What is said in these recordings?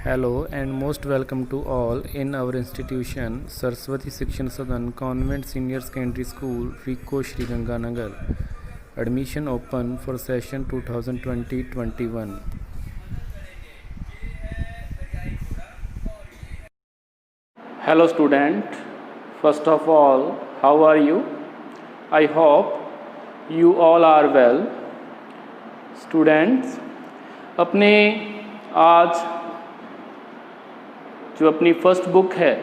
Hello and most welcome to all in our institution, Saraswati Shikshan Sadan Convent Senior Secondary School, Rico Shri Ganganagar. Admission open for session 2020-21. Hello student, first of all, how are you? I hope you all are well. Students, अपने आज जो अपनी first book है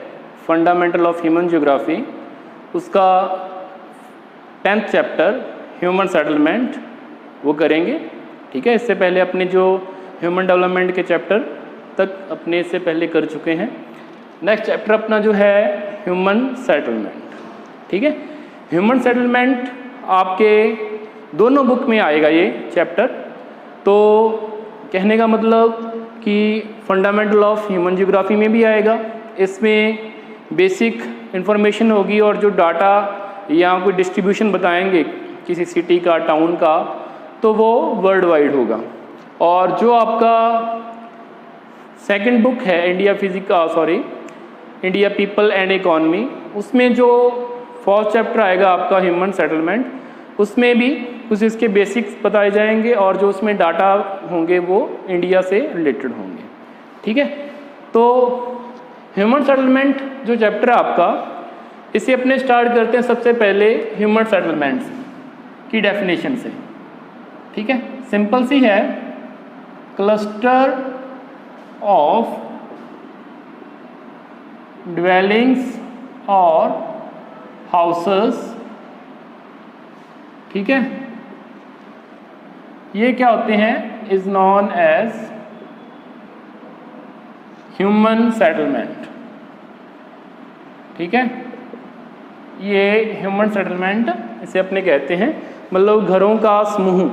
fundamental of human geography, उसका 10th chapter human settlement वो करेंगे। ठीक है, इससे पहले अपने जो ह्यूमन डेवलपमेंट के चैप्टर तक अपने इससे पहले कर चुके हैं। नेक्स्ट चैप्टर अपना जो है ह्यूमन सेटलमेंट। ठीक है, ह्यूमन सेटलमेंट आपके दोनों बुक में आएगा ये चैप्टर। तो कहने का मतलब कि फंडामेंटल ऑफ ह्यूमन ज्योग्राफी में भी आएगा, इसमें बेसिक इन्फॉर्मेशन होगी और जो डाटा या कोई डिस्ट्रीब्यूशन बताएंगे किसी सिटी का, टाउन का, तो वो वर्ल्ड वाइड होगा। और जो आपका सेकंड बुक है इंडिया पीपल एंड इकॉनमी, उसमें जो फर्स्ट चैप्टर आएगा आपका ह्यूमन सेटलमेंट, उसमें भी कुछ इसके बेसिक्स बताए जाएंगे और जो उसमें डाटा होंगे वो इंडिया से रिलेटेड होंगे। ठीक है, तो ह्यूमन सेटलमेंट जो चैप्टर है आपका, इसे अपने स्टार्ट करते हैं सबसे पहले ह्यूमन सेटलमेंट्स की डेफिनेशन से। ठीक है, सिंपल सी है, क्लस्टर ऑफ ड्वेलिंग्स और हाउसेस। ठीक है, ये क्या होते हैं, is known as human settlement. ठीक है, ये ह्यूमन सेटलमेंट इसे अपने कहते हैं, मतलब घरों का समूह,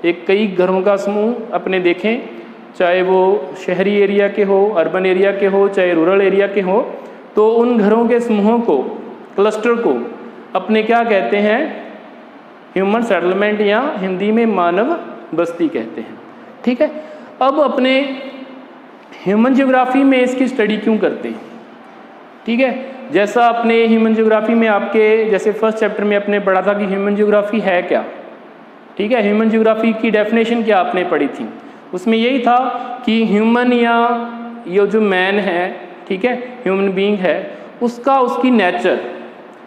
एक कई घरों का समूह अपने देखें, चाहे वो शहरी एरिया के हो, अर्बन एरिया के हो, चाहे रूरल एरिया के हो, तो उन घरों के समूहों को, क्लस्टर को अपने क्या कहते हैं, ह्यूमन सेटलमेंट या हिंदी में मानव बस्ती कहते हैं। ठीक है, अब अपने ह्यूमन ज्योग्राफी में इसकी स्टडी क्यों करते हैं। ठीक है, जैसा अपने ह्यूमन ज्योग्राफी में आपके जैसे फर्स्ट चैप्टर में अपने पढ़ा था कि ह्यूमन ज्योग्राफी है क्या। ठीक है, ह्यूमन ज्योग्राफी की डेफिनेशन क्या आपने पढ़ी थी, उसमें यही था कि ह्यूमन या ये जो मैन है, ठीक है, ह्यूमन बीइंग है, उसका उसकी नेचर,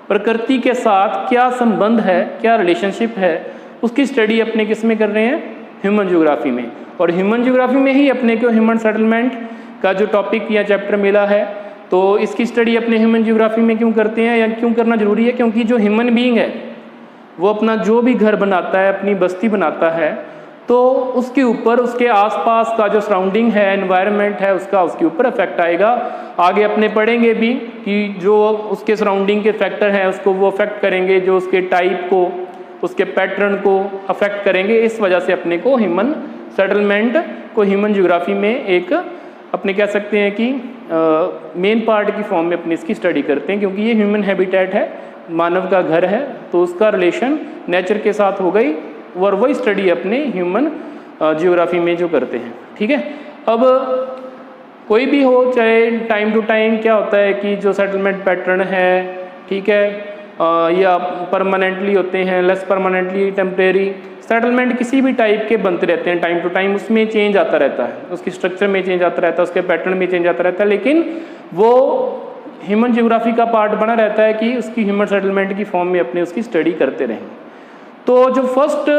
प्रकृति के साथ क्या संबंध है, क्या रिलेशनशिप है, उसकी स्टडी अपने किस में कर रहे हैं, ह्यूमन ज्योग्राफी में। और ह्यूमन ज्योग्राफी में ही अपने को ह्यूमन सेटलमेंट का जो टॉपिक या चैप्टर मिला है, तो इसकी स्टडी अपने ह्यूमन ज्योग्राफी में क्यों करते हैं या क्यों करना जरूरी है, क्योंकि जो ह्यूमन बीइंग है वो अपना जो भी घर बनाता है, अपनी बस्ती बनाता है, तो उसके ऊपर उसके आसपास का जो सराउंडिंग है, एनवायरनमेंट है, उसके ऊपर इफेक्ट आएगा। आगे अपने पढ़ेंगे भी कि जो उसके सराउंडिंग के फैक्टर हैं उसको वो अफेक्ट करेंगे, जो उसके टाइप को, उसके पैटर्न को अफेक्ट करेंगे। इस वजह से अपने को ह्यूमन सेटलमेंट को ह्यूमन ज्योग्राफी में एक अपने कह सकते हैं कि मेन पार्ट की फॉर्म में अपनी इसकी स्टडी करते हैं, क्योंकि ये ह्यूमन हैबिटेट है, मानव का घर है, तो उसका रिलेशन नेचर के साथ हो गई और वही स्टडी अपने ह्यूमन ज्योग्राफी में जो करते हैं। ठीक है, अब कोई भी हो, चाहे टाइम टू टाइम क्या होता है कि जो सेटलमेंट पैटर्न है, ठीक है, या परमानेंटली होते हैं, लेस परमानेंटली, टेम्परेरी सेटलमेंट किसी भी टाइप के बनते रहते हैं, टाइम टू टाइम उसमें चेंज आता रहता है, उसकी स्ट्रक्चर में चेंज आता रहता है, उसके पैटर्न में चेंज आता रहता है, लेकिन वो ह्यूमन ज्योग्राफी का पार्ट बना रहता है कि उसकी ह्यूमन सेटलमेंट की फॉर्म में अपने उसकी स्टडी करते रहें। तो जो फर्स्ट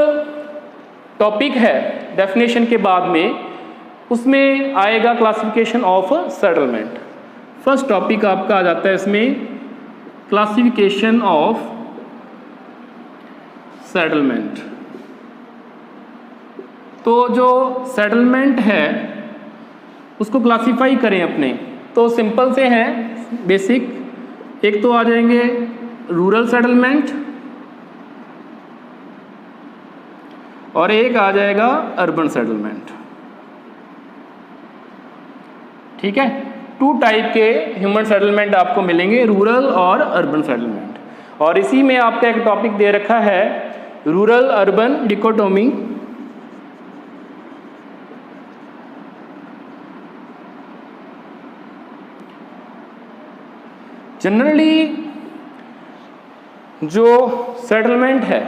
टॉपिक है डेफिनेशन के बाद में, उसमें आएगा classification of settlement. First topic आपका आ जाता है इसमें क्लासिफिकेशन ऑफ सेटलमेंट। तो जो सेटलमेंट है उसको क्लासिफाई करें अपने, तो सिंपल से हैं बेसिक, एक तो आ जाएंगे रूरल सेटलमेंट और एक आ जाएगा अर्बन सेटलमेंट। ठीक है, 2 टाइप के ह्यूमन सेटलमेंट आपको मिलेंगे, रूरल और अर्बन सेटलमेंट। और इसी में आपका एक टॉपिक दे रखा है रूरल अर्बन डिकोटोमी। जनरली जो सेटलमेंट है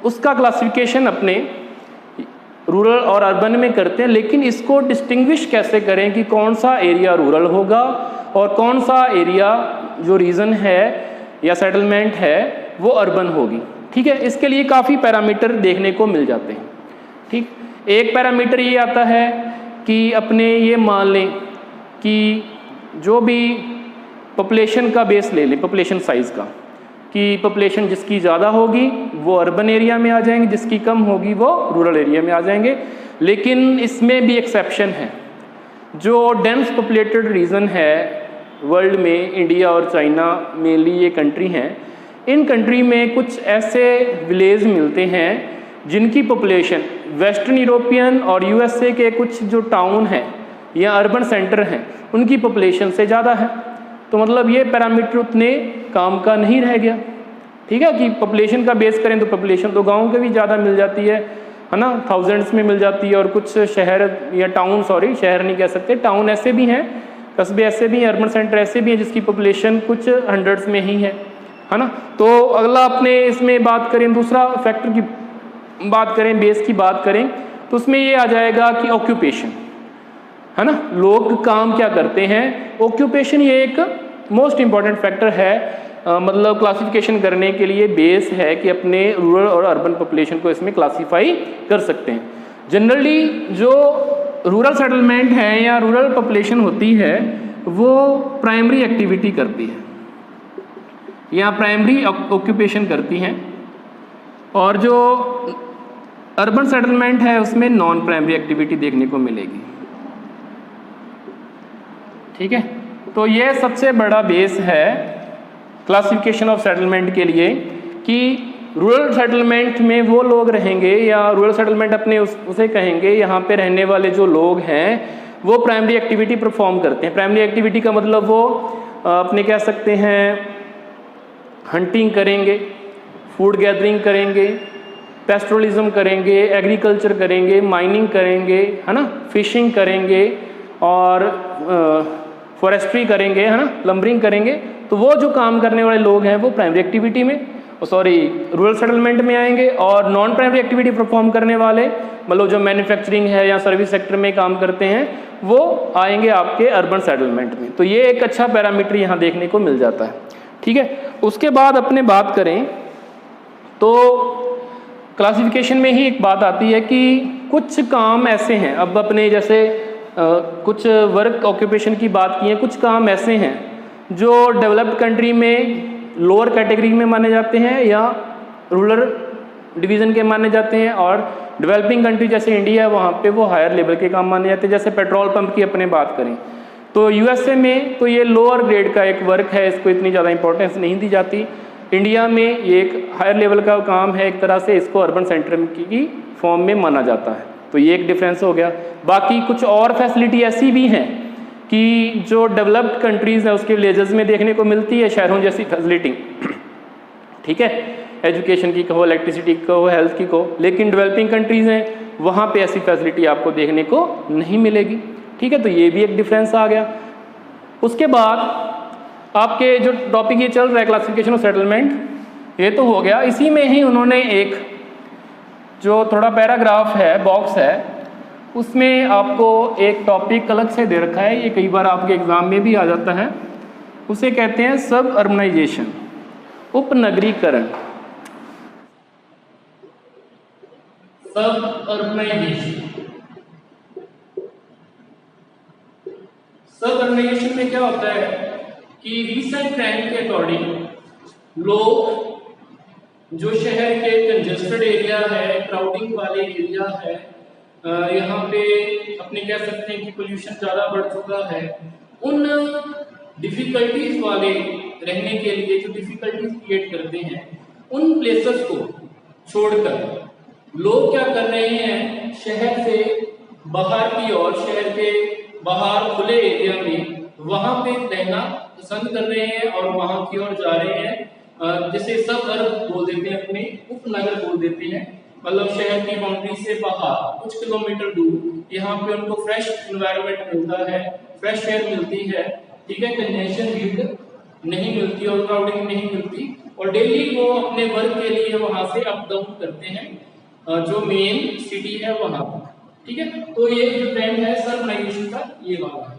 उसका क्लासिफिकेशन अपने रूरल और अर्बन में करते हैं, लेकिन इसको डिस्टिंग्विश कैसे करें कि कौन सा एरिया रूरल होगा और कौन सा एरिया जो रीजन है या सेटलमेंट है वो अर्बन होगी। ठीक है, इसके लिए काफ़ी पैरामीटर देखने को मिल जाते हैं। ठीक, एक पैरामीटर ये आता है कि अपने ये मान लें कि जो भी पॉपुलेशन का बेस ले लें, पॉपुलेशन साइज़ का, कि पॉपुलेशन जिसकी ज़्यादा होगी वो अर्बन एरिया में आ जाएंगे, जिसकी कम होगी वो रूरल एरिया में आ जाएंगे। लेकिन इसमें भी एक्सेप्शन है। जो डेंस पॉपुलेटेड रीजन है वर्ल्ड में, इंडिया और चाइना मेनली ये कंट्री हैं, इन कंट्री में कुछ ऐसे विलेज मिलते हैं जिनकी पॉपुलेशन वेस्टर्न यूरोपियन और यूएसए के कुछ जो टाउन हैं या अर्बन सेंटर हैं उनकी पॉपुलेशन से ज़्यादा है। तो मतलब ये पैरामीटर उतने काम का नहीं रह गया। ठीक है, कि पॉपुलेशन का बेस करें तो पॉपुलेशन तो गाँव के भी ज़्यादा मिल जाती है ना, थाउजेंड्स में मिल जाती है। और कुछ शहर या टाउन, सॉरी शहर नहीं कह सकते, टाउन ऐसे भी हैं, कस्बे ऐसे भी हैं, अर्बन सेंटर ऐसे भी हैं जिसकी पॉपुलेशन कुछ हंड्रेड्स में ही है ना। तो अगला अपने इसमें बात करें, दूसरा फैक्टर की बात करें, बेस की बात करें, तो उसमें ये आ जाएगा कि ऑक्यूपेशन, है ना, लोग काम क्या करते हैं। ऑक्यूपेशन ये एक मोस्ट इम्पॉर्टेंट फैक्टर है, मतलब क्लासिफिकेशन करने के लिए बेस है कि अपने रूरल और अर्बन पॉपुलेशन को इसमें क्लासीफाई कर सकते हैं। जनरली जो रूरल सेटलमेंट है या रूरल पॉपुलेशन होती है वो प्राइमरी एक्टिविटी करती है या प्राइमरी ऑक्यूपेशन करती हैं, और जो अर्बन सेटलमेंट है उसमें नॉन प्राइमरी एक्टिविटी देखने को मिलेगी। ठीक है, तो ये सबसे बड़ा बेस है क्लासिफिकेशन ऑफ सेटलमेंट के लिए कि रूरल सेटलमेंट में वो लोग रहेंगे या रूरल सेटलमेंट अपने उसे कहेंगे यहाँ पे रहने वाले जो लोग हैं वो प्राइमरी एक्टिविटी परफॉर्म करते हैं। प्राइमरी एक्टिविटी का मतलब वो अपने कह सकते हैं हंटिंग करेंगे, फूड गैदरिंग करेंगे, पेस्टोरलिज्म करेंगे, एग्रीकल्चर करेंगे, माइनिंग करेंगे, है ना, फिशिंग करेंगे और फॉरेस्ट्री करेंगे, है ना, लंबरिंग करेंगे। तो वो जो काम करने वाले लोग हैं वो प्राइमरी एक्टिविटी में, रूरल सेटलमेंट में आएंगे। और नॉन प्राइमरी एक्टिविटी परफॉर्म करने वाले, मतलब जो मैन्युफैक्चरिंग है या सर्विस सेक्टर में काम करते हैं, वो आएंगे आपके अर्बन सेटलमेंट में। तो ये एक अच्छा पैरामीटर यहाँ देखने को मिल जाता है। ठीक है, उसके बाद अपने बात करें तो क्लासिफिकेशन में ही एक बात आती है कि कुछ काम ऐसे हैं, अब अपने जैसे कुछ वर्क ऑक्यूपेशन की बात की है, कुछ काम ऐसे हैं जो डेवलप्ड कंट्री में लोअर कैटेगरी में माने जाते हैं या रूरल डिवीज़न के माने जाते हैं, और डेवलपिंग कंट्री जैसे इंडिया है वहाँ पे वो हायर लेवल के काम माने जाते हैं। जैसे पेट्रोल पंप की अपने बात करें तो यूएसए में तो ये लोअर ग्रेड का एक वर्क है, इसको इतनी ज़्यादा इंपॉर्टेंस नहीं दी जाती। इंडिया में ये एक हायर लेवल का काम है, एक तरह से इसको अर्बन सेंटर की फॉर्म में माना जाता है। तो ये एक डिफरेंस हो गया। बाकी कुछ और फैसिलिटी ऐसी भी हैं कि जो डेवलप्ड कंट्रीज़ हैं उसके विलेजेस में देखने को मिलती है, शहरों जैसी फैसिलिटी। ठीक है, एजुकेशन की कहो, इलेक्ट्रिसिटी की कहो, हेल्थ की कहो, लेकिन डेवलपिंग कंट्रीज़ हैं वहाँ पे ऐसी फैसिलिटी आपको देखने को नहीं मिलेगी। ठीक है, तो ये भी एक डिफरेंस आ गया। उसके बाद आपके जो टॉपिक ये चल रहा है क्लासिफिकेशन ऑफ सेटलमेंट, ये तो हो गया। इसी में ही उन्होंने एक जो थोड़ा पैराग्राफ है, बॉक्स है, उसमें आपको एक टॉपिक अलग से दे रखा है, ये कई बार आपके एग्जाम में भी आ जाता है। उसे कहते हैं सब अर्बनाइजेशन, उपनगरीकरण। सब अर्बनाइजेशन, सब अर्बनाइजेशन में क्या होता है कि रिसेंट ट्रेंड के अकॉर्डिंग लोग जो शहर के कंजेस्टेड एरिया है, क्राउडिंग वाले एरिया है, यहाँ पे अपने कह सकते हैं कि पोल्यूशन ज़्यादा बढ़ चुका है, उन डिफ़िकल्टीज वाले रहने के लिए जो डिफ़िकल्टीज क्रिएट करते हैं, उन प्लेसेस को छोड़कर लोग क्या कर रहे हैं, शहर से बाहर की ओर, शहर के बाहर खुले एरिया में वहाँ पे रहना पसंद कर रहे हैं और वहाँ की ओर जा रहे हैं। जैसे सब अर्ब बोल देते हैं, अपने उपनगर बोल देते हैं, मतलब शहर की बाउंड्री से बाहर कुछ किलोमीटर दूर यहाँ पे उनको फ्रेश एनवायरनमेंट मिलता है, फ्रेश एयर मिलती है। ठीक है, कंजेशन रीड नहीं मिलती, और क्राउडिंग नहीं मिलती, और डेली वो अपने वर्क के लिए वहां से अप डाउन करते हैं जो मेन सिटी है वहां पर। ठीक है, तो ये जो ट्रेंड है सर्बनाइजेशन का ये वाला है।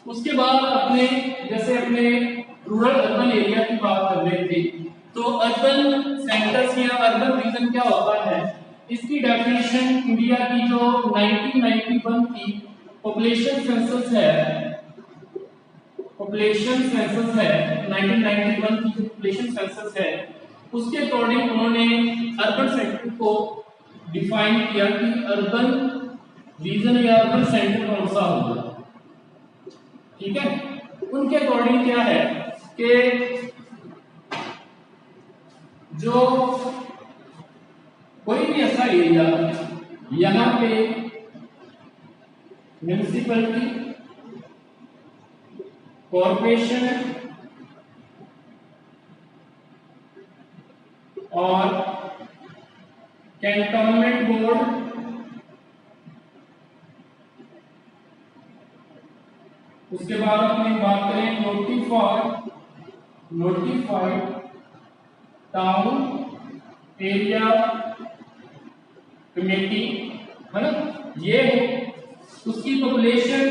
उसके बाद अपने जैसे अपने रूरल अर्बन एरिया की बात कर रहे थे, तो अर्बन सेंटर्स या अर्बन रीजन क्या होता है, इसकी डेफिनेशन इंडिया की जो 1991 की पॉपुलेशन सेंसस है, पॉपुलेशन सेंसस है 1991 की जो पॉपुलेशन सेंसस है, उसके अकॉर्डिंग उन्होंने अर्बन सेंटर को डिफाइन किया कि अर्बन रीजन या अर्बन सेंटर कौन सा होगा। ठीक है, उनके अकॉर्डिंग क्या है कि जो कोई भी ऐसा एरिया यहाँ पे म्यूनिसिपैलिटी, कॉर्पोरेशन और कैंटोनमेंट बोर्ड, उसके बाद अपनी बात करें नोटिफाइड टाउन एरिया कमेटी, है ना, ये उसकी पॉपुलेशन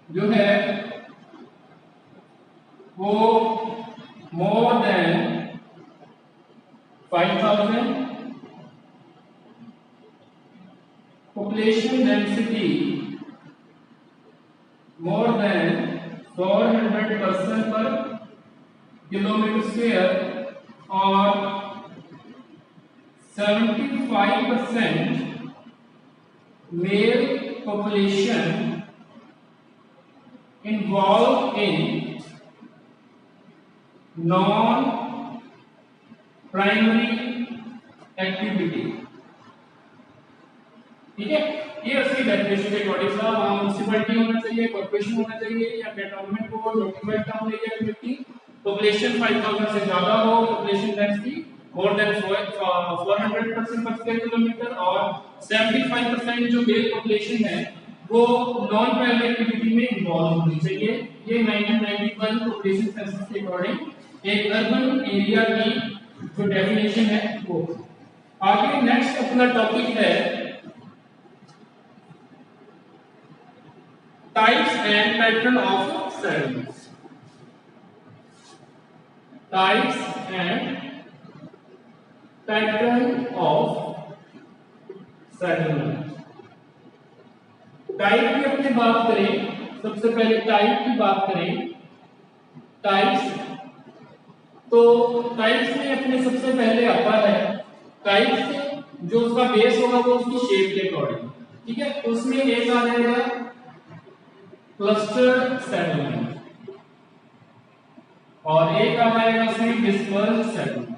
जो है वो more than 5000, population density more than 400 person पर किलोमीटर स्क्वायर, और 75% mail population involved in non-primary activity। ठीक है, ये उसकी डेफिनेशन के अकॉर्डिंग था। वहां म्युनिसिपैलिटी होना चाहिए, कॉर्पोरेशन होना चाहिए, या cantonment board, notified town area committee, population 5000 से ज्यादा हो, population density more than 400 person पर स्क्वायर किलोमीटर, और 75% जो मेल पॉपुलेशन है वो नॉन प्राइमरी एक्टिविटी में इन्वॉल्व होनी चाहिए। ये 1991 पॉपुलेशन सेंसस के अकॉर्डिंग एक अर्बन एरिया की जो डेफिनेशन है वो। आगे नेक्स्ट अपना टॉपिक है types and pattern of settlements. Types and pattern of settlement. Type की अपनी बात करें, सबसे पहले टाइप की बात करें, टाइप्स, तो टाइप्स में अपने सबसे पहले आता है टाइप्स जो उसका बेस होगा वो उसकी शेप के अकॉर्डिंग। ठीक है, उसमें एक आ जाएगा क्लस्टर सेटलमेंट, और एक आ जाएगा उसमें डिस्पर्स सेटलमेंट।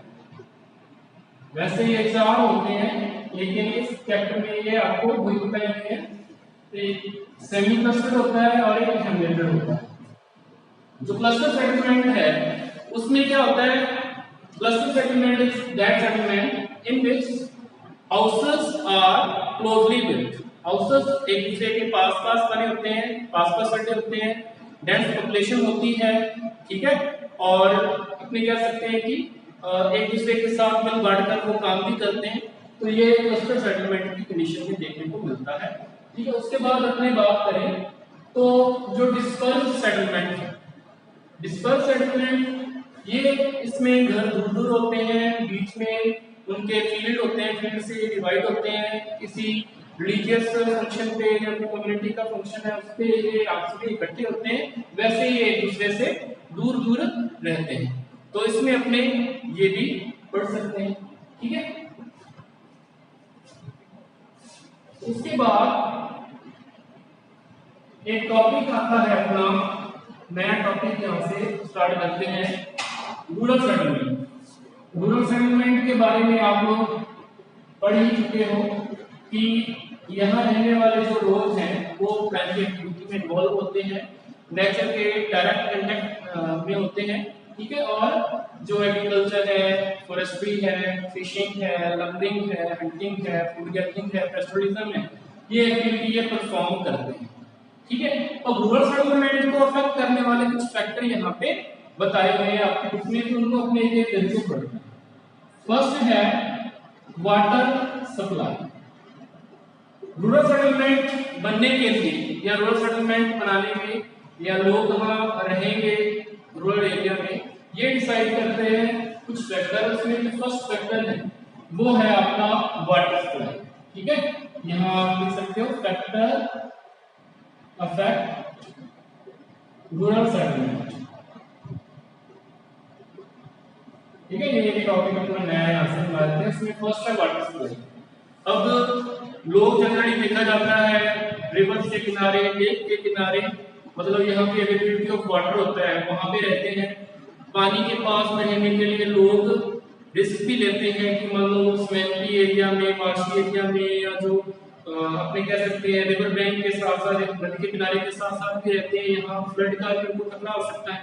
वैसे ये चार होते हैं, लेकिन इस चैप्टर में ये आपको वही बताएंगे है, एक सेमी क्लस्टर होता है और एक हेमलेटेड होता है। जो क्लस्टर सेटलमेंट है उसमें क्या होता है, cluster settlement is that settlement in which houses are closely built. Houses एक दूसरे के पास बने होते हैं, पास बने होते हैं, डेंस पॉपुलेशन होती है। ठीक है, और अपने कह सकते हैं कि एक दूसरे के साथ मिल बांटकर वो काम भी करते हैं, तो ये क्लस्टर सेटलमेंट की कंडीशन में देखने को मिलता है। ठीक है, उसके बाद अपने बात करें तो जो डिस्पर्स सेटलमेंट है, डिस्पर्स सेटलमेंट ये इसमें घर दूर दूर होते हैं, बीच में उनके फील्ड होते हैं, फील्ड से डिवाइड होते हैं, किसी रिलीजियस फंक्शन पे या अपनी कम्युनिटी का फंक्शन है उस पे ये आपस में इकट्ठे होते हैं, वैसे ये एक दूसरे से दूर दूर रहते हैं। तो इसमें अपने ये भी पढ़ सकते हैं। ठीक है, उसके बाद एक टॉपिक आता है अपना नया टॉपिक, यहां से स्टार्ट करते हैं रूरल सेटलमेंट। रूरल सेटलमेंट के बारे में आप लोग पढ़ ही चुके हो कि यहाँ रहने वाले जो लोग हैं वो प्राइमरी एक्टिविटी में इन्वॉल्व होते हैं, नेचर के डायरेक्ट कांटेक्ट में होते हैं। ठीक है, और जो एग्रीकल्चर है, फॉरेस्ट्री है, फिशिंग है, लंबरिंग है, हंटिंग है, फूड गैदरिंग है, पेस्टोरिज्म है, ये एक्टिविटी ये परफॉर्म करते हैं। ठीक है, अब रूरल सेटलमेंट को अफेक्ट करने वाले कुछ फैक्टर यहाँ पे बताए हुए हैं आपकी बुक में, तो उनको अपने एक तरीके से पढ़ना है। फर्स्ट है वाटर सप्लाई। रूरल सेटलमेंट बनने के लिए या रूरल सेटलमेंट बनाने में या लोग वहाँ रहेंगे रूरल एरिया में, ये डिसाइड करते हैं कुछ फैक्टर। उसमें जो फर्स्ट फैक्टर है वो है आपका वाटर सप्लाई। ठीक है, यहाँ आप लिख सकते हो फैक्टर अफेक्ट रूरल सेटलमेंट। ठीक है, ये टॉपिक अपना नया यहाँ से बनाते हैं। इसमें फर्स्ट है वाटर सप्लाई। अब लोग जनरली देखा जाता है रिवर के किनारे, लेक के किनारे, मतलब यहाँ पे अवेलेबिलिटी ऑफ वाटर होता है, वहां पे रहते हैं। पानी के पास रहने के लिए लोग रिस्क भी लेते हैं कि मान लो स्वेम्पी एरिया में, मार्शी एरिया में, या जो अपने कह सकते हैं रिवर बैंक के साथ साथ नदी के किनारे के साथ साथ भी रहते हैं, यहाँ फ्लड का भी उनको खतरा हो सकता है।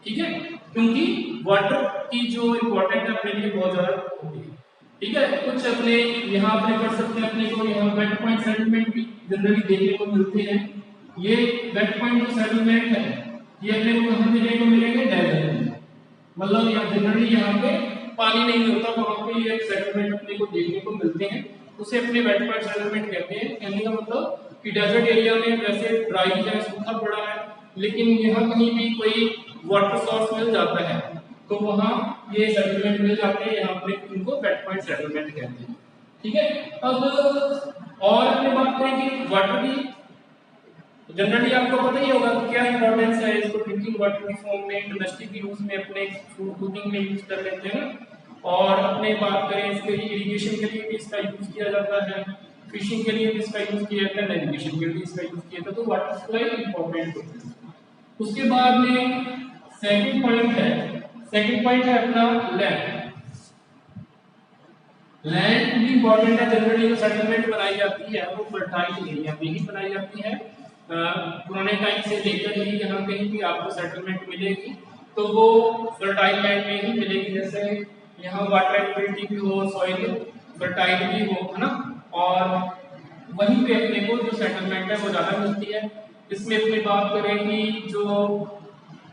ठीक है, क्योंकि वाटर की जो इम्पोर्टेंट है अपने लिए बहुत ज्यादा होती है। ठीक है, कुछ अपने यहाँ अपने पढ़ सकते हैं, अपने को यहाँ वेट पॉइंट सेटलमेंट भी जनरली देखने को मिलते हैं। ये वेट पॉइंट जो सेटलमेंट है ये अपने को कहाँ देखने को मिलेंगे, डेजर्ट में। मतलब यहाँ जनरली यहाँ पे पानी नहीं होता, वहां पे ये सेटलमेंट अपने को देखने को मिलते हैं, उसे अपने वेट पॉइंट सेटलमेंट कहते हैं। कहने का मतलब कि डेजर्ट एरिया में वैसे ड्राई है, सूखा पड़ा है, लेकिन यहाँ कहीं भी कोई वाटर सोर्स मिल जाता है तो वहाँ ये सेटलमेंट मिल जाते हैं, यहाँ पे इनको वेट पॉइंट सेटलमेंट कहते हैं। ठीक है, अब और अपने बात करें कि वाटर की जनरली आपको पता ही होगा कि क्या इंपॉर्टेंस है, इसको ड्रिंकिंग वाटर की फॉर्म में, डोमेस्टिक यूज में, अपने फूड कुकिंग में यूज कर लेते हैं ना। और अपने बात करें इसके लिए इरिगेशन के लिए भी इसका यूज किया जाता है, फिशिंग के लिए भी इसका यूज किया जाता है, नेविगेशन के लिए इसका यूज किया जाता है। तो वाटर सप्लाई इंपॉर्टेंट होती है। उसके बाद में सेकंड पॉइंट है अपना लैंड। लैंड भी इंपॉर्टेंट है। जनरली जो सेटलमेंट बनाई जाती है वो फर्टाइल एरिया में ही बनाई जाती है। पुराने टाइम से लेकर ही यहाँ कहीं भी आपको सेटलमेंट मिलेगी तो वो फर्टाइल लैंड में ही मिलेगी। जैसे यहाँ वाटर एबिलिटी भी हो, सॉइल फर्टाइल भी हो, है ना, और वहीं पे अपने को जो सेटलमेंट है वो ज्यादा मिलती है। इसमें अपनी बात करें कि जो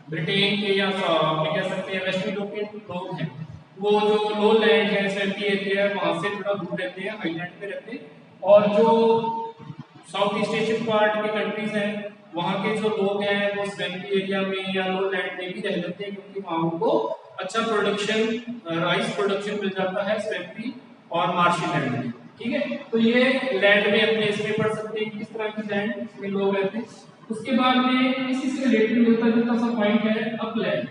ब्रिटेन के या आप कह सकते हैं वेस्ट यूरोपियन लोग हैं, वो जो लो लैंड है, स्वेम्पी एरिया है, वहां से थोड़ा दूर रहते हैं, हाईलैंड पे रहते हैं। और जो साउथ ईस्ट एशियन पार्ट के कंट्रीज हैं, वहाँ के जो लोग हैं वो स्वेम्पी एरिया में या लो लैंड में भी रह लेते हैं, क्योंकि वहाँ उनको अच्छा प्रोडक्शन, राइस प्रोडक्शन मिल जाता है स्वेम्पी और मार्शी लैंड में। ठीक है, तो ये लैंड में अपने इसमें पढ़ सकते हैं किस तरह की लैंड में लोग रहते हैं। उसके बाद में इसी से रिलेटेड मिलता जुलता सा पॉइंट है अपलैंड।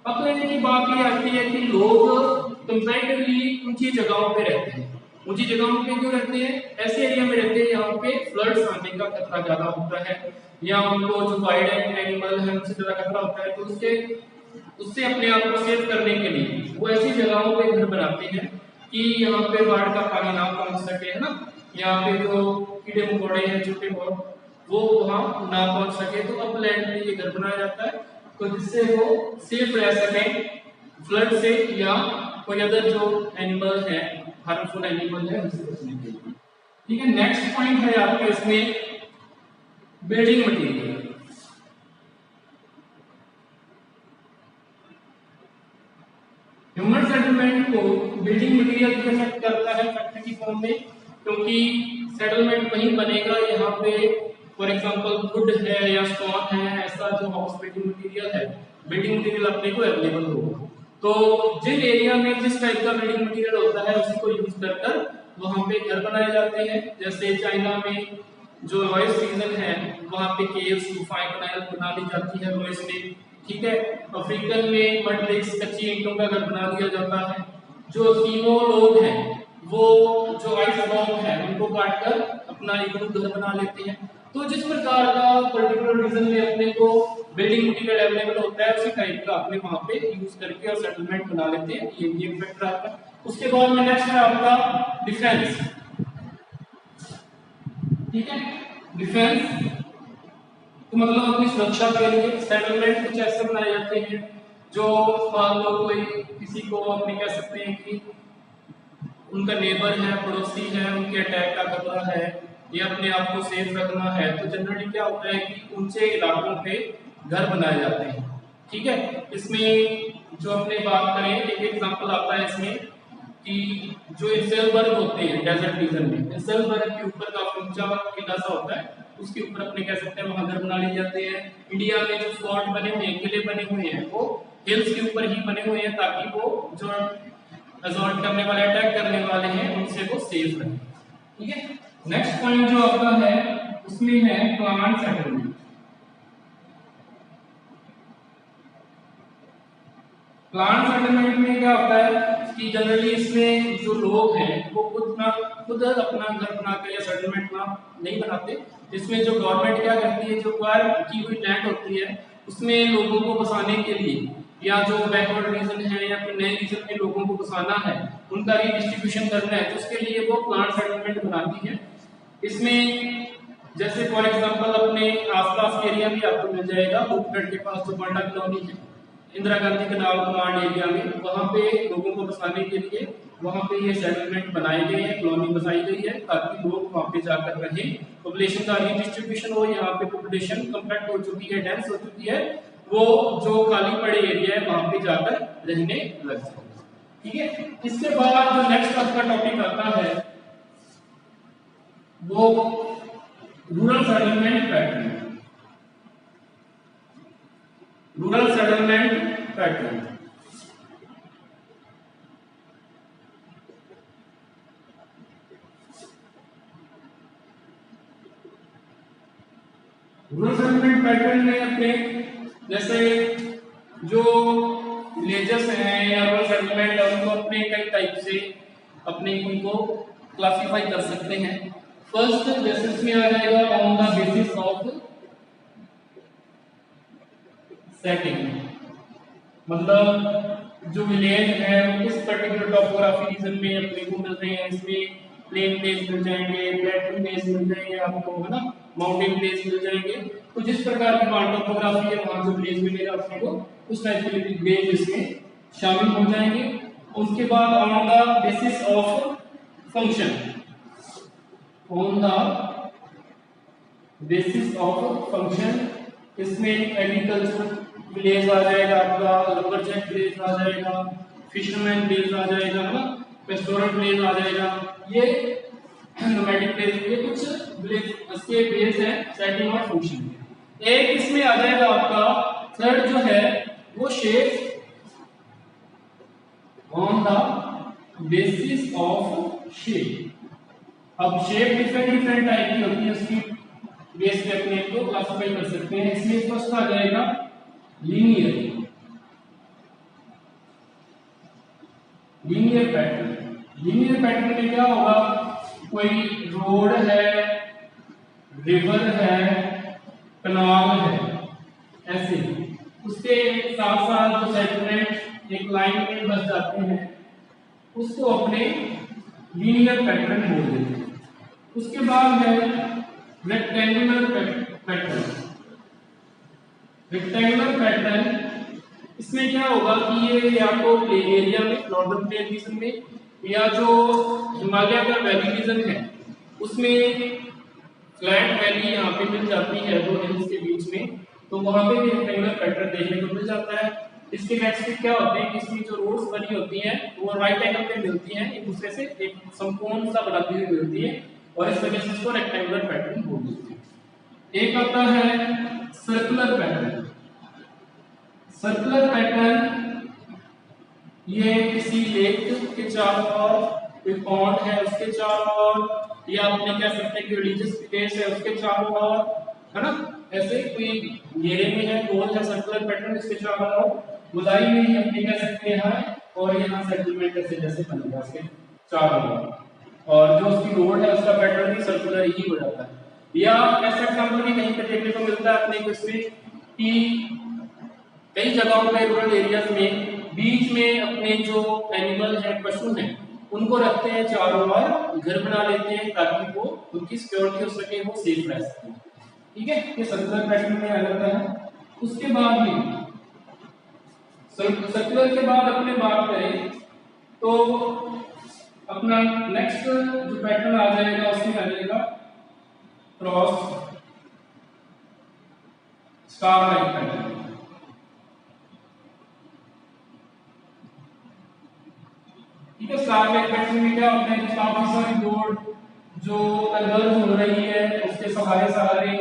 अपलैंड की बात ये आती है कि लोग कंपैरेटिवली ऊंची जगहों पे रहते हैं। ऊंची जगहों पे क्यों रहते हैं? ऐसे एरिया में रहते हैं यहाँ पे फ्लड्स आने का खतरा ज्यादा होता है, या उनको जो वाइल्ड एनिमल है उनसे ज्यादा खतरा होता है। तो उससे अपने आप को सेव करने के लिए वो ऐसी जगहों पे घर बनाते हैं कि यहाँ पे बाढ़ का पानी ना पहुंच सके, है ना। यहाँ पे जो कीड़े मकोड़े हैं छोटे बहुत वो वहां ना पहुंच सके, तो अपलैंड में ये घर बनाया जाता है, तो जिससे वो सेफ रह सके फ्लड से या कोई अदर जो एनिमल है, हार्मफुल एनिमल है, उनसे बचने के लिए। ठीक है, नेक्स्ट पॉइंट है आपके इसमें बिल्डिंग मटेरियल। ह्यूमन सेटलमेंट को बिल्डिंग मटेरियल भी अफेक्ट करता है फैक्ट्री की फॉर्म में, क्योंकि सेटलमेंट वहीं बनेगा यहाँ पे फॉर एग्जांपल वुड है या स्टोन है, ऐसा जो हाउस बिल्डिंग मटेरियल है, बिल्डिंग मटेरियल अपने को अवेलेबल होगा। तो जिन एरिया में जिस टाइप का बिल्डिंग मटेरियल होता है उसी को यूज कर वहां पे घर बनाए जाते हैं। जैसे चाइना में जो लॉयस रीजन है वहां पे केव्स, गुफाएं बना दी जाती है लॉयस में। ठीक है, अफ्रीकन में मड ब्रिक्स, कच्ची ईंटों का घर बना दिया जाता है। जो एस्किमो लोग हैं वो जो आइस बॉम्ब है उनको काटकर अपना इग्लू घर बना लेते हैं। तो जिस प्रकार का पर्टिकुलर रीजन में अपने को बिल्डिंग मटेरियल अवेलेबल होता है उसी टाइप का अपने वहां पे यूज करके और सेटलमेंट बना लेते हैं। ये भी एक फैक्टर आता है। उसके बाद में नेक्स्ट है आपका डिफेंस। ठीक है, डिफेंस तो मतलब अपनी सुरक्षा के लिए सेटलमेंट कुछ ऐसे बनाए जाते हैं जो मान लो कोई किसी को अपने कह सकते हैं कि उनका नेबर है, पड़ोसी है, उनके अटैक का खतरा है या अपने आप को सेफ रखना है, तो जनरली क्या होता है कि ऊंचे इलाकों पे घर बनाए जाते हैं। ठीक है। इसमें जो अपने बात करें, एक एग्जांपल आता है इसमें कि जो इंसेलबर्ग होते हैं डेजर्ट रीजन में, इंसेलबर्ग के ऊपर काफी ऊंचा किला सा होता है, उसके ऊपर अपने कह सकते हैं वहां घर बना लिए जाते हैं। इंडिया में जो फोर्ट बने हुए हैं, किले बने हुए हैं, वो हिल्स के ऊपर ही बने हुए हैं ताकि वो जो असॉल्ट करने वाले, अटैक करने वाले हैं, उनसे वो सेफ रहे। ठीक है। नेक्स्ट पॉइंट जो आपका है उसमें है प्लांट सेटलमेंट। प्लांट सेटलमेंट में क्या होता है कि जनरली इसमें जो लोग हैं वो खुद अपना घर बनाते या सेटलमेंट नहीं बनाते। इसमें जो गवर्नमेंट क्या करती है, जो एक्वायर की हुई लैंड होती है उसमें लोगों को बसाने के लिए, या जो बैकवर्ड रीजन है या फिर नए रीजन में लोगों को बसाना है, उनका रीडिस्ट्रीब्यूशन करना है, तो उसके लिए वो प्लांट सेटलमेंट बनाती है। इसमें जैसे फॉर एग्जांपल अपने आसपास के एरिया भी आपको मिल जाएगा, रूपगढ़ के पास जो बांडा कॉलोनी है, इंदिरा गांधी कनाल कमांड एरिया में, वहां पे लोगों को बसाने के लिए वहां पे ये सेटलमेंट बनाए गए हैं, कॉलोनी बसाई गई है ताकि लोग वहां पे जाकर रहें, पॉपुलेशन का रीडिस्ट्रीब्यूशन हो। यहाँ पे पॉपुलेशन कंपैक्ट हो चुकी है, डेंस हो चुकी है, वो जो खाली पड़े एरिया है वहां पे जाकर रहने लग जाए। ठीक है। इसके बाद जो नेक्स्ट आपका टॉपिक आता है वो rural settlement pattern. Rural settlement pattern rural settlement pattern में अपने जैसे जो विलेजेस हैं या रूरल सेटलमेंट है उनको अपने कई टाइप से अपने उनको क्लासिफाई कर सकते हैं। फर्स्ट जैसे इसमें आ जाएगा on the basis of setting, मतलब जो विलेज है वो किस पर्टिकुलर टॉपोग्राफी रीजन में अपने को मिल रहे हैं। इसमें प्लेन प्लेस मिल जाएंगे, प्लेटू प्लेस मिल जाएंगे आपको, है ना, माउंटेन प्लेस मिल जाएंगे। तो जिस प्रकार की वहां टॉपोग्राफी है वहां जो प्लेस मिलेगा अपने को, उस टाइप के विलेज इसमें शामिल हो जाएंगे। उसके बाद on the basis of function, on the basis of function, इसमें एग्रीकल्चर विलेज आ जाएगा आपका, लंबरजैक विलेज आ जाएगा, फिशरमैन विलेज आ जाएगा, है ना, पेस्टोरल विलेज आ जाएगा। ये नोमैडिक विलेज, ये कुछ विलेज इसके बेस है सेटिंग और फंक्शन। एक इसमें आ जाएगा आपका थर्ड जो है वो shape on the basis of shape. अब शेप डिफरेंट टाइप की होती है, उसकी बेस पे अपने को क्लासिफाई कर सकते हैं। इसमें फर्स्ट आ जाएगा लीनियर पैटर्न। लीनियर पैटर्न में क्या होगा, कोई रोड है, रिवर है, कनाल है, ऐसे उसके साथ साथ जो सेगमेंट एक लाइन में बस जाते हैं उसको अपने लीनियर पैटर्न बोल देते हैं। उसके बाद है रेक्टेंगुलर पैटर्न। रेक्टेंगुलर पैटर्न, इसमें क्या होगा कि ये या तो प्लेन एरिया में, नॉर्दर्न प्लेन रीजन में, या जो हिमालय का वैली रीजन है उसमें फ्लैट वैली यहाँ पे मिल जाती है दो हिल्स के बीच में, तो वहां पे भी रेक्टेंगुलर पैटर्न देखने को मिल जाता है। इसके नेक्स्ट पे क्या होते हैं कि इसकी जो रोड्स बनी होती हैं वो राइट एंगल पे मिलती हैं, एक दूसरे से एक समकोण सा बनाती हुई मिलती है, और इस वजह से इसको रेक्टेंगुलर पैटर्न बोल देते हैं। एक आता है सर्कुलर पैटर्न। सर्कुलर पैटर्न ये किसी लेक के चारों ओर, कोई पॉन्ड है उसके चारों ओर, या अपने कह सकते हैं कि रिलीजियस प्लेस है उसके चारों ओर, है ना, ऐसे कोई घेरे में है, गोल है सर्कुलर पैटर्न, इसके चारों ओर गुदाई में ही अपने कह सकते हैं यहाँ, और यहाँ सेटलमेंट ऐसे जैसे बनेगा इसके चारों ओर, और जो उसकी रोड है उसका पैटर्न भी सर्कुलर ही हो जाता है। या ऐसा एग्जाम्पल भी कहीं पे देखने को मिलता है अपने को इसमें कि कई जगहों पे रूरल एरियाज में बीच में अपने जो एनिमल है, पशु हैं, उनको रखते हैं चारों ओर, घर बना लेते हैं ताकि वो उनकी सिक्योरिटी हो सके, वो सेफ रह सके। ठीक है, ये सर्कुलर पैटर्न में आ जाता है। उसके बाद में सर्कुलर के बाद अपने बात करें तो अपना नेक्स्ट जो पैटर्न आ जाएगा उसमें आ जाएगा cross star like pattern. Star like pattern में क्या होता है, काफी सारी लोड जो कन्वर्ज हो रही है उसके सहारे सहारे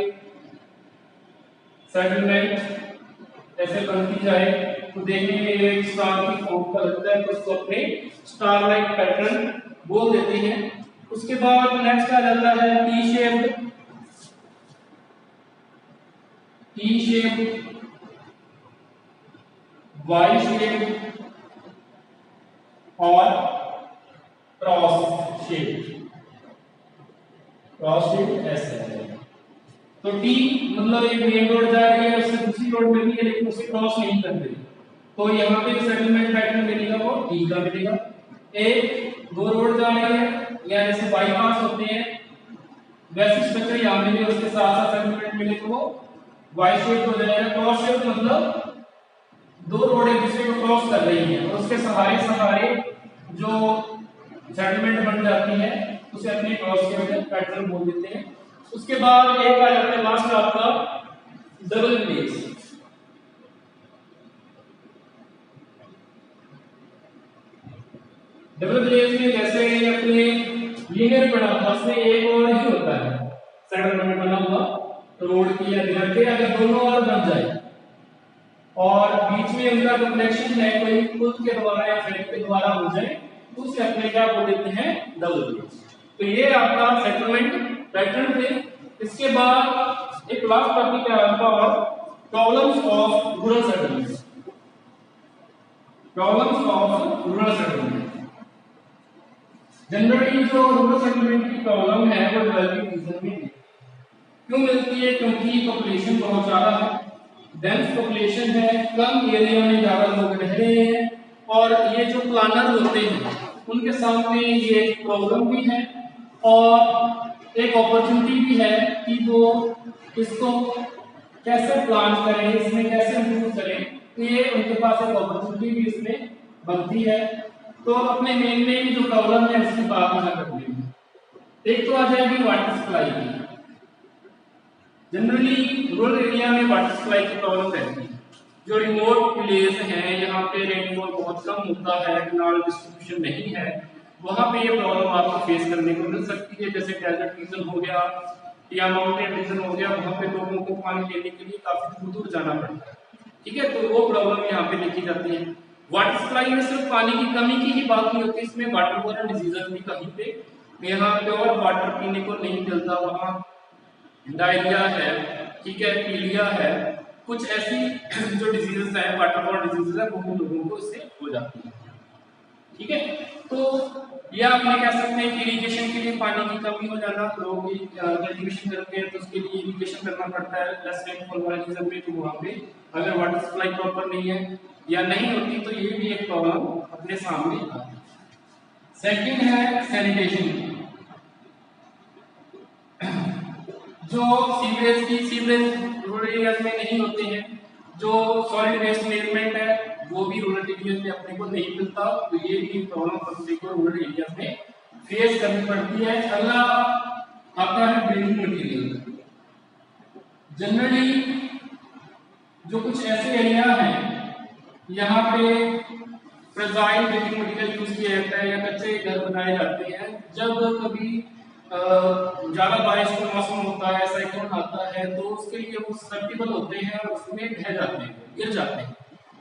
सेटलमेंट ऐसे बनती जाए, तो देखने में एक स्टार की फॉर्म का लगता है, तो उसको अपने स्टार लाइक पैटर्न बोल देते हैं। उसके बाद नेक्स्ट आ जाता है टी शेप, वाई शेप और क्रॉस शेप ऐसे है। तो टी मतलब एक मेन रोड जा रही है, उससे दूसरी रोड मिल रही है लेकिन उसे क्रॉस नहीं कर रही, तो यहाँ पे सेटलमेंट पैटर्न मिलेगा वो टी का मिलेगा। एक दो रोड जा रही है या जैसे बाईपास होते हैं वैसे स्ट्रक्चर यहाँ मिले, उसके साथ साथ सेटलमेंट मिले तो वो वाई शेप हो जाएगा। क्रॉस शेप मतलब दो रोड एक दूसरे को क्रॉस कर रही है और उसके सहारे सहारे जो सेटलमेंट बन जाती है उसे अपने क्रॉस शेप पैटर्न बोल देते हैं। उसके बाद एक आ जाता है लास्ट आपका डबल बेस। डबल बेस में जैसे अपने लीनियर बना था उसमें एक और ही होता है सेटलमेंट बना हुआ रोड की या घर के, अगर दोनों और बन जाए और बीच में उनका कनेक्शन है कोई पुल के द्वारा या फ्रेम के द्वारा हो जाए तो उसे अपने क्या बोल देते हैं डबल बेस। तो ये आपका सेटलमेंट पैटर्न थे। इसके बाद एक लास्ट टॉपिक है आपका और problems of rural settlement. Problems of rural settlement generally जो रूरल सेटलमेंट की प्रॉब्लम है वो डेवलपिंग रीजन में क्यों मिलती है, क्योंकि पॉपुलेशन बहुत ज्यादा है, डेंस पॉपुलेशन है, कम एरिया में ज्यादा लोग रह रहे हैं और ये जो प्लानर होते हैं उनके सामने ये एक प्रॉब्लम भी है और एक अपॉर्चुनिटी भी है कि वो इसको कैसे प्लान करें, इसमें कैसे इंप्रूव करें, तो ये उनके पास एक अपॉर्चुनिटी भी इसमें बनती है। तो अपने मेन जो प्रॉब्लम है उसकी बात यहाँ करते हैं। एक तो आ जाएगी वाटर सप्लाई की। जनरली रूरल एरिया में वाटर सप्लाई की प्रॉब्लम रहती है। जो रिमोट विलेज हैं यहाँ पे रेनफॉल बहुत कम होता है, कैनाल डिस्ट्रीब्यूशन नहीं है, वहां पे ये प्रॉब्लम आपको फेस करने को मिल सकती है। जैसे डेजर्ट रीजन हो गया या माउंटेन रीजन हो गया, वहां पे लोगों को पानी लेने के लिए काफी दूर जाना पड़ता है, ठीक है, तो वो प्रॉब्लम यहाँ पे देखी जाती है। वाटर सप्लाई में सिर्फ पानी की कमी की ही बात नहीं होती, इसमें वाटर बोर्न डिजीजेस भी कहीं पे यहाँ प्योर वाटर पीने को नहीं मिलता, वहाँ डायरिया है, ठीक है, पीलिया है, कुछ ऐसी जो डिजीजेस है वाटर बोर्न डिजीजेस है वो लोगों को इससे हो जाती है, ठीक है। तो या आप ये कह सकते हैं कि इरिगेशन के लिए पानी की कमी हो जाना, लोग कल्टीवेशन करते हैं तो उसके लिए इरिगेशन करना पड़ता है लेस रेनफॉल वाले रीजन में, तो वहाँ पे अगर वाटर सप्लाई प्रॉपर नहीं है या नहीं होती तो ये भी एक प्रॉब्लम अपने सामने आती है। सेकंड है सैनिटेशन। जो सीवरेज रूरल एरियाज में नहीं होते हैं, जो सॉलिड वेस्ट मैनेजमेंट है वो भी रूरल एरियाज में अपने को नहीं मिलता, तो ये भी प्रॉब्लम अपने को रूरल एरियाज में फेस करनी पड़ती है। अगला आता है बिल्डिंग मटेरियल। जनरली जो कुछ ऐसे एरिया हैं यहाँ पे फ्रेजाइल बिल्डिंग मटेरियल यूज किया जाता है या कच्चे घर बनाए जाते हैं। जब कभी ज्यादा बारिश का मौसम होता है, साइक्लोन आता है, तो उसके लिए वो सस्टेनेबल होते हैं और उसमें ढह जाते हैं, गिर जाते हैं,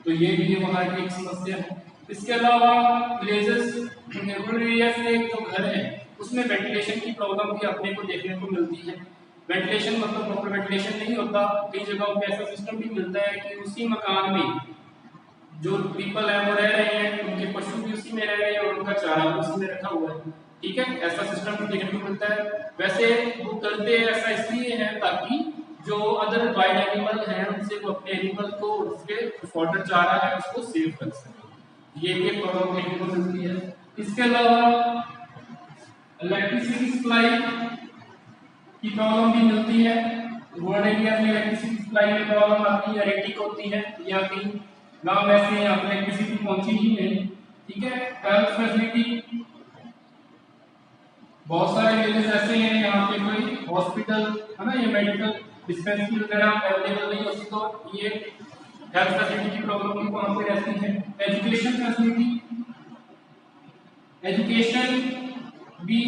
तो ये भी वहाँ की एक समस्या है। इसके अलावा विलेजेस रूरल एरिया से जो घर है उसमें वेंटिलेशन की प्रॉब्लम भी अपने को देखने को मिलती है। वेंटिलेशन मतलब प्रॉपर वेंटिलेशन नहीं होता, कई जगहों पे ऐसा सिस्टम भी मिलता है कि उसी मकान में जो पीपल है वो रह रहे हैं, उनके पशु भी उसी में रह रहे हैं और उनका चारा भी उसी में रखा हुआ है, ठीक है, ऐसा सिस्टम भी देखने को मिलता है। वैसे वो करते हैं ऐसा इसलिए है ताकि जो अदर वाइल्ड एनिमल हैं उनसे वो अपने एनिमल को उसके फॉडर चारा है उसको सेव कर सके, ये भी एक प्रॉब्लम देखने को मिलती है। इसके अलावा इलेक्ट्रिसिटी सप्लाई की प्रॉब्लम भी मिलती है। रूरल एरिया में इलेक्ट्रिसिटी सप्लाई में प्रॉब्लम आती है, रेटिक होती है या कहीं गांव ऐसे यहाँ पे इलेक्ट्रिसिटी पहुंची ही नहीं, ठीक है। हेल्थ फैसिलिटी, बहुत सारे विलेज ऐसे हैं यहाँ पे कोई हॉस्पिटल है ना, ये मेडिकल डिस्पेंसरी वगैरह अवेलेबल नहीं होती, तो ये हेल्थ फैसिलिटी की प्रॉब्लम भी वहाँ पे रहती है। एजुकेशन फैसिलिटी, एजुकेशन भी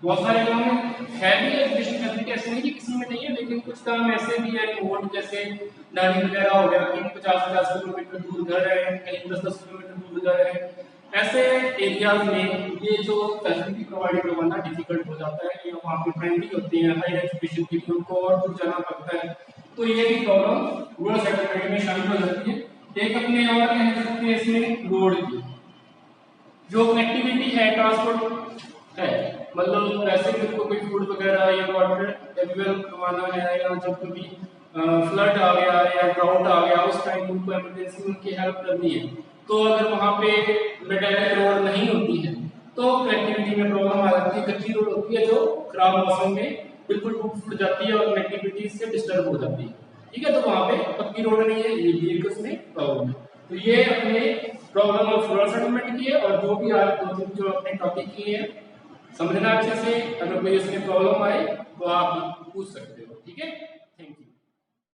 बहुत सारे काम है भी एजुकेशन फैसिलिटी, ऐसे नहीं कि किसी में नहीं है, लेकिन कुछ काम ऐसे भी है रिमोट, जैसे नाली वगैरह हो गया, कहीं 50-50 किलोमीटर दूर घर है, कहीं 10-10 किलोमीटर दूर घर है, ऐसे एरियाज में ये जो फैसिलिटी प्रोवाइड करवाना डिफिकल्ट हो जाता है, या वहाँ पे प्राइमरी होते हैं हायर एजुकेशन के लिए उनको और दूर जाना पड़ता है, तो ये भी प्रॉब्लम रूरल सेटलमेंट में शामिल हो जाती है। एक अपने और कह सकते हैं इसमें रोड की जो कनेक्टिविटी है, ट्रांसपोर्ट है, मतलब वैसे भी उनको कोई फूड वगैरह या वाटर अवेलेबल करवाना है, या जब कभी फ्लड आ गया या ड्राउट आ गया उस टाइम उनको इमरजेंसी उनकी हेल्प करनी है, तो अगर वहाँ पे मेटालिक रोड नहीं होती है तो कनेक्टिविटी में प्रॉब्लम आ जाती है। कच्ची रोड होती है जो खराब मौसम में बिल्कुल टूट जाती है और कनेक्टिविटी से डिस्टर्ब हो जाती है, ठीक है, तो वहाँ पे पक्की रोड नहीं है, ये भी एक उसमें प्रॉब्लम है। तो ये अपने प्रॉब्लम ऑफ रूरल सेटलमेंट की है, और जो भी आज जो अपने टॉपिक की है समझना अच्छे से, अगर कोई इसमें प्रॉब्लम आए तो आप पूछ सकते हो, ठीक है।